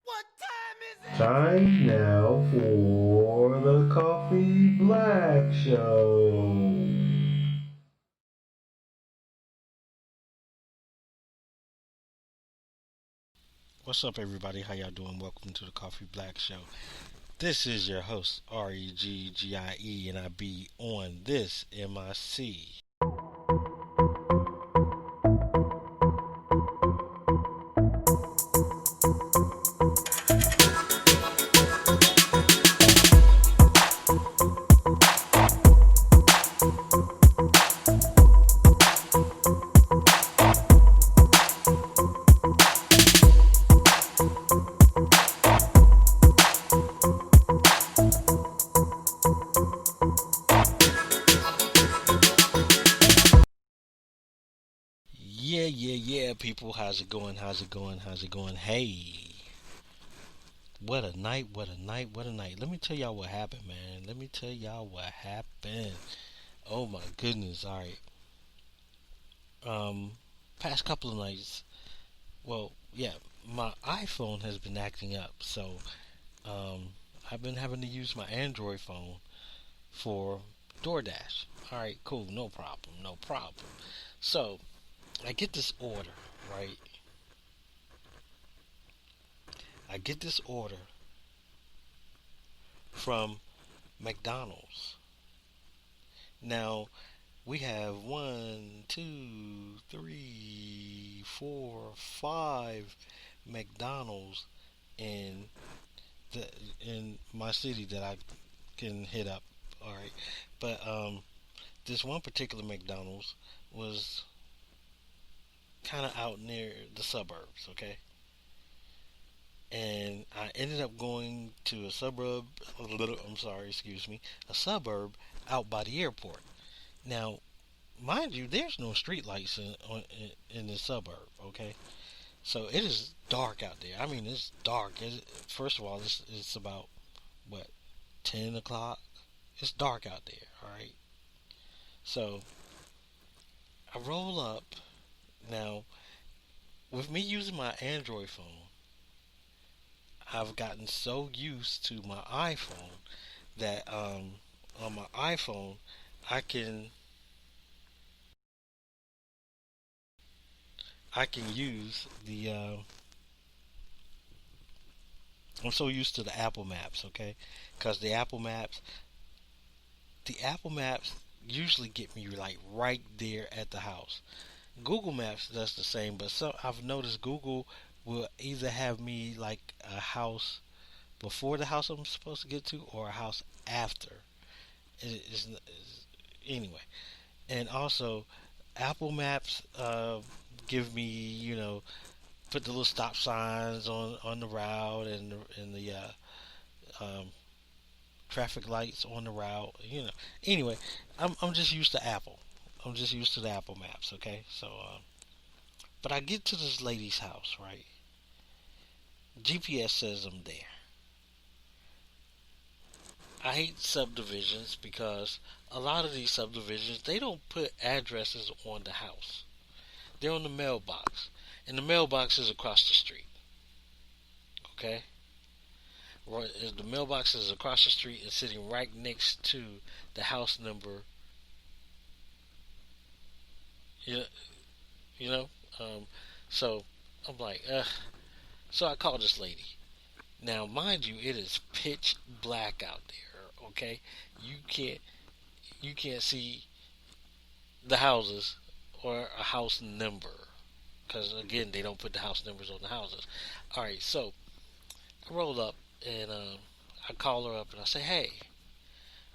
What time is it? Time now for the Coffee Black Show. What's up, everybody? How y'all doing? Welcome to the Coffee Black Show. This is your host, Reggie, and I be on this MIC. Yeah, people. How's it going? How's it going? Hey, what a night, what a night, what a night. Let me tell y'all what happened, man. Let me tell y'all what happened. Oh my goodness. All right. Um, Past couple of nights. Well, yeah, my iPhone has been acting up, so um, I've been having to use my Android phone for DoorDash. All right, cool, no problem, no problem. So I get this order, right? I get this order from McDonald's. Now we have one, two, three, four, five McDonald's in the in my city that I can hit up. All right, but this one particular McDonald's was kind of out near the suburbs. Okay, and I ended up going to a suburb. I'm sorry, excuse me, a suburb out by the airport. Now, mind you, there's no street lights in the suburb. Okay, so it is dark out there. I mean, it's dark. First of all, it's about what 10 o'clock. It's dark out there. All right, so I roll up. Now, with me using my Android phone, I've gotten so used to my iPhone that on my iPhone I can I can use the I'm so used to the Apple Maps, okay? Because the Apple Maps usually get me like right there at the house. Google Maps does the same, but I've noticed Google will either have me like a house before the house I'm supposed to get to, or a house after. Anyway, and also Apple Maps give me, put the little stop signs on the route, and the um, traffic lights on the route. Anyway, I'm just used to Apple. I'm just used to the Apple Maps. Okay, so but I get to this lady's house, right? GPS says I'm there. I hate subdivisions because a lot of these subdivisions they don't put addresses on the house. They're on the mailbox, and the mailbox is across the street. Okay, right, the mailbox is across the street and sitting right next to the house number. You you know, um, so I'm like, ugh. So I called this lady. Now, mind you, it is pitch black out there. Okay, you can't you can't see the houses or a house number because again they don't put the house numbers on the houses. All right, so I roll up and I call her up and I say, "Hey,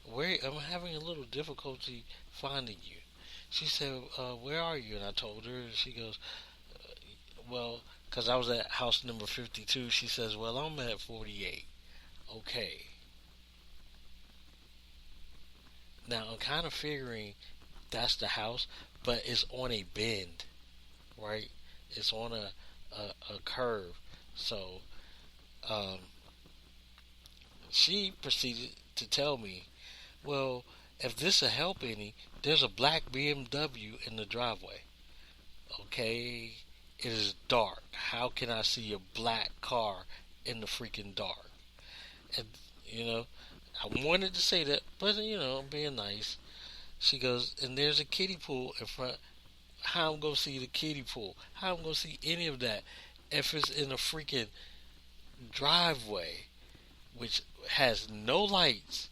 where I'm having a little difficulty finding you." She said, "Where are you?" And I told her, and she goes, "Well, because I was at house number 52." She says, "Well, I'm at 48." Okay, now I'm kind of figuring that's the house, but it's on a bend, right? It's on a curve. So um, she proceeded to tell me, well, if this will help any, there's a black BMW in the driveway. Okay, it is dark. How can I see a black car in the freaking dark. And, you know, I wanted to say that, but, I'm being nice. She goes, and there's a kiddie pool in front. How I'm going to see the kiddie pool? How I'm going to see any of that if it's in a freaking driveway, which has no lights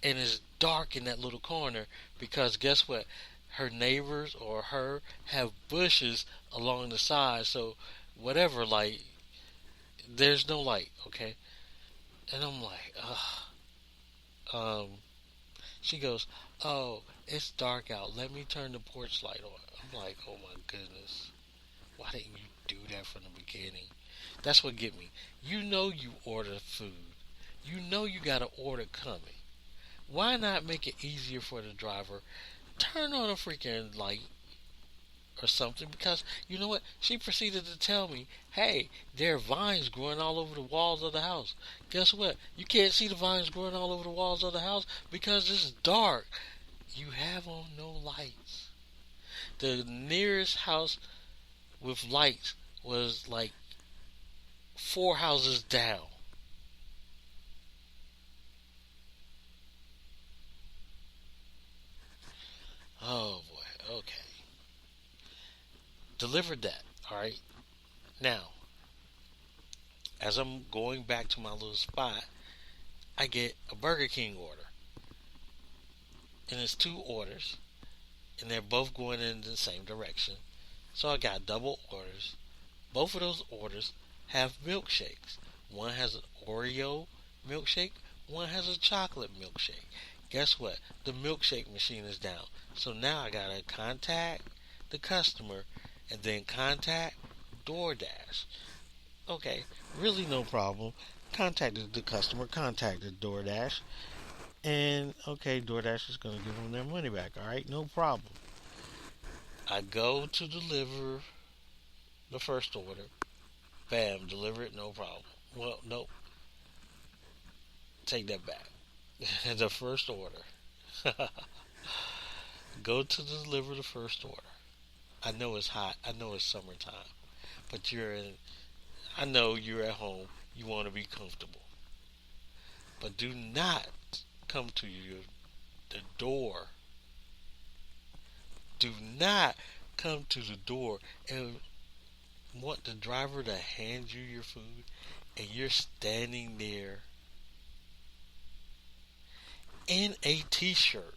and is dark in that little corner? Because guess what? Her neighbors or her have bushes along the side, so whatever, like, there's no light, okay? And I'm like, ugh. She goes, oh, it's dark out. Let me turn the porch light on. I'm like, oh my goodness. Why didn't you do that from the beginning? That's what get me. You know you order food. You know you got an order coming. Why not make it easier for the driver? Turn on a freaking light or something, because you know what? She proceeded to tell me, hey, there are vines growing all over the walls of the house. Guess what? You can't see the vines growing all over the walls of the house because it's dark. You have on no lights. The nearest house with lights was like 4 houses down. Oh boy, okay. Delivered that, alright? Now, as I'm going back to my little spot, I get a Burger King order. And it's two orders, and they're both going in the same direction. So I got double orders. Both of those orders have milkshakes. One has an Oreo milkshake, one has a chocolate milkshake. Guess what? The milkshake machine is down. So now I gotta contact the customer and then contact DoorDash. Okay, really no problem. Contacted the customer, contacted DoorDash, and okay, DoorDash is gonna give them their money back. All right, no problem. I go to deliver the first order. Bam, deliver it, no problem. Well, nope, take that back. The first order. Go to deliver the first order. I know it's hot. I know it's summertime, but you're in. I know you're at home. You want to be comfortable, but do not come to the door. Do not come to the door and want the driver to hand you your food, and you're standing there in a t-shirt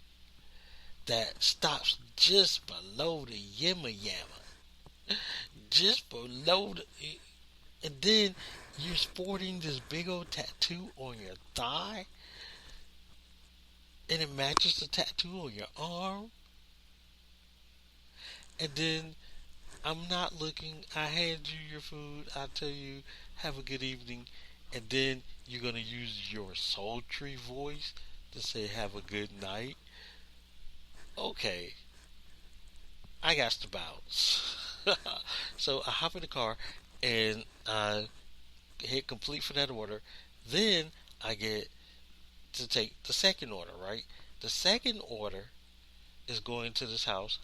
that stops just below the yama yama, just below the, and then you're sporting this big old tattoo on your thigh, and it matches the tattoo on your arm, and then I'm not looking, I hand you your food, I tell you have a good evening, and then you're gonna use your sultry voice to say have a good night. Okay, I got to bounce. So I hop in the car and I hit complete for that order. Then I get to take the second order, right? The second order is going to this house,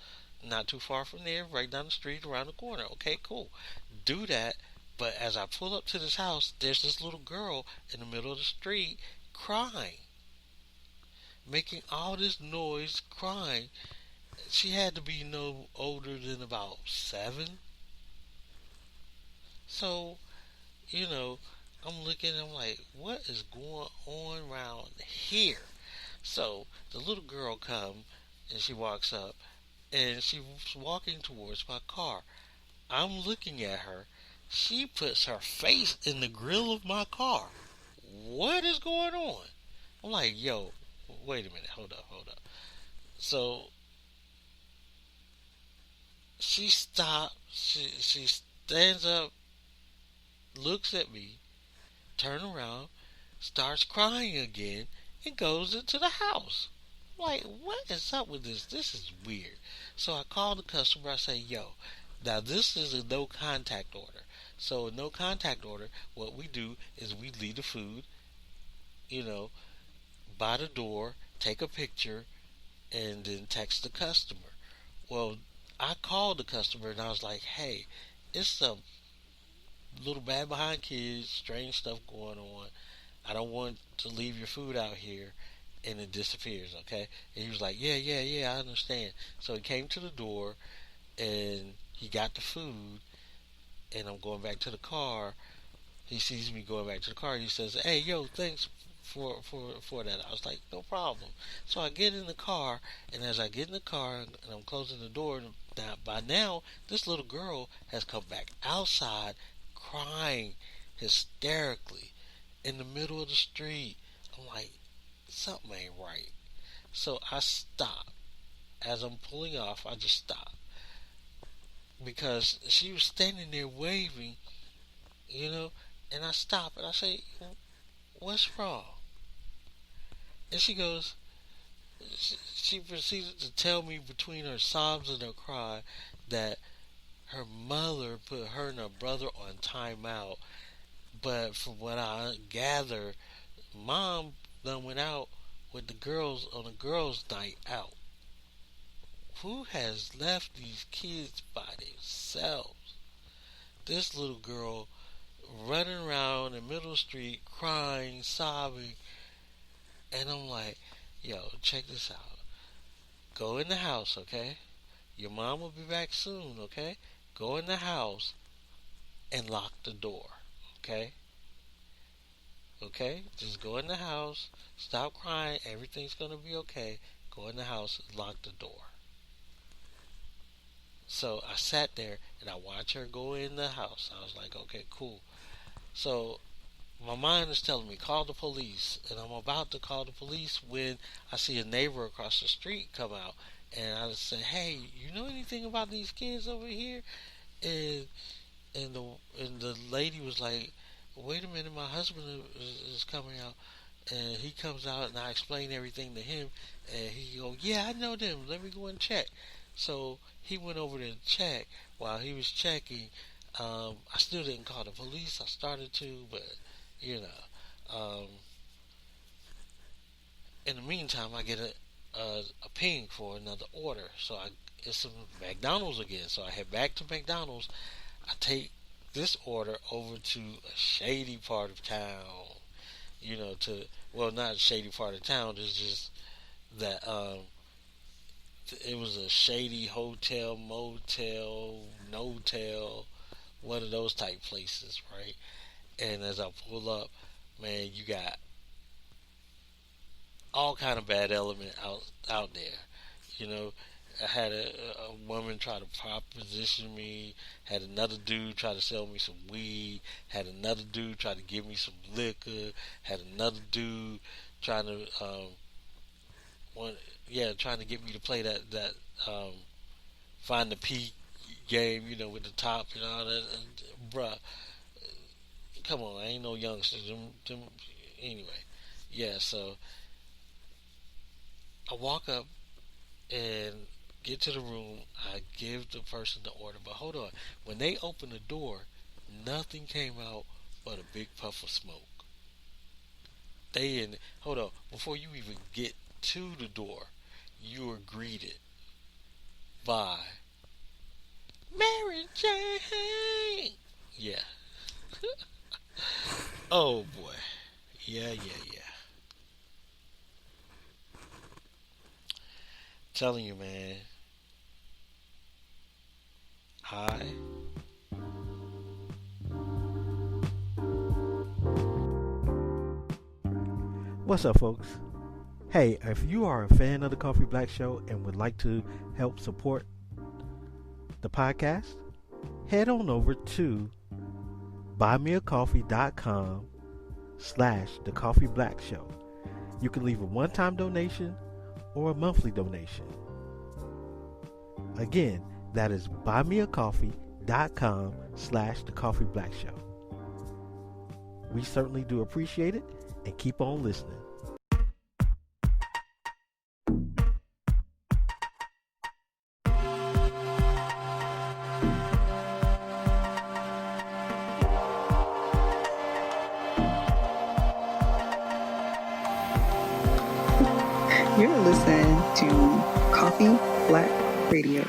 not too far from there, right down the street, around the corner. Okay, cool. Do that. But as I pull up to this house, there's this little girl in the middle of the street crying, making all this noise, crying. She had to be no older than about 7. So, you know, I'm looking, I'm like, what is going on around here? So the little girl comes and she walks up and she's walking towards my car. I'm looking at her. She puts her face in the grill of my car. What is going on? I'm like, yo, wait a minute, hold up, hold up. So she stops, she stands up, looks at me, turns around, starts crying again, and goes into the house. I'm like, what is up with this? This is weird. So I call the customer, I say, yo, now this is a no contact order. So a no contact order, what we do is we leave the food, you know, by the door, take a picture, and then text the customer. Well, I called the customer and I was like, hey, it's a little bad behind kids, strange stuff going on. I don't want to leave your food out here. And it disappears, okay? And he was like, yeah, yeah, yeah, I understand. So he came to the door and he got the food, and I'm going back to the car. He sees me going back to the car. He says, "Hey, yo, thanks for that." I was like, "No problem." So I get in the car, and as I get in the car and I'm closing the door, by now this little girl has come back outside, crying hysterically in the middle of the street. I'm like, something ain't right. So I stop. As I'm pulling off, I just stop because she was standing there waving, you know, and I stop and I say, "What's wrong?" And she goes, she proceeded to tell me between her sobs and her cry that her mother put her and her brother on timeout. But from what I gather, mom done went out with the girls on a girls' night out. Who has left these kids by themselves? This little girl running around in middle street crying, sobbing, and I'm like, yo, check this out. Go in the house, okay? Your mom will be back soon, okay? Go in the house and lock the door, okay? Okay? Just go in the house, stop crying, everything's gonna be okay. Go in the house and lock the door. So I sat there and I watched her go in the house. I was like, okay, cool. So my mind is telling me, call the police. And I'm about to call the police when I see a neighbor across the street come out. And I just say, hey, you know anything about these kids over here? And and the lady was like, wait a minute, my husband is coming out. And he comes out and I explain everything to him. And he go, yeah, I know them. Let me go and check. So he went over there and checked. While he was checking, I still didn't call the police. I started to, but you know, in the meantime, I get a ping for another order. So it's some McDonald's again. So I head back to McDonald's. I take this order over to a shady part of town. You know, not a shady part of town. It's just that it was a shady hotel, motel, no-tel, one of those type places, right? And as I pull up, man, you got all kind of bad element out there. You know, I had a woman try to proposition me. Had another dude try to sell me some weed. Had another dude try to give me some liquor. Had another dude trying to trying to get me to play that find the peak game. You know, with the top and all that. And, bruh, come on, I ain't no youngsters. Anyway, yeah. So I walk up and get to the room. I give the person the order, but hold on. When they open the door, nothing came out but a big puff of smoke. Hold on. Before you even get to the door, you are greeted by Mary Jane. Yeah. Oh boy. Yeah, yeah, yeah. Telling you, man. I What's up, folks? Hey, if you are a fan of the Coffee Black Show and would like to help support the podcast, head on over to buymeacoffee.com/the Coffee Black Show. You can leave a one-time donation or a monthly donation. Again, that is buymeacoffee.com/the Coffee Black Show. We certainly do appreciate it, and keep on listening. You're listening to Coffee Black Radio.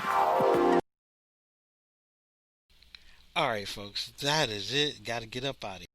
All right, folks. That is it. Got to get up out of here.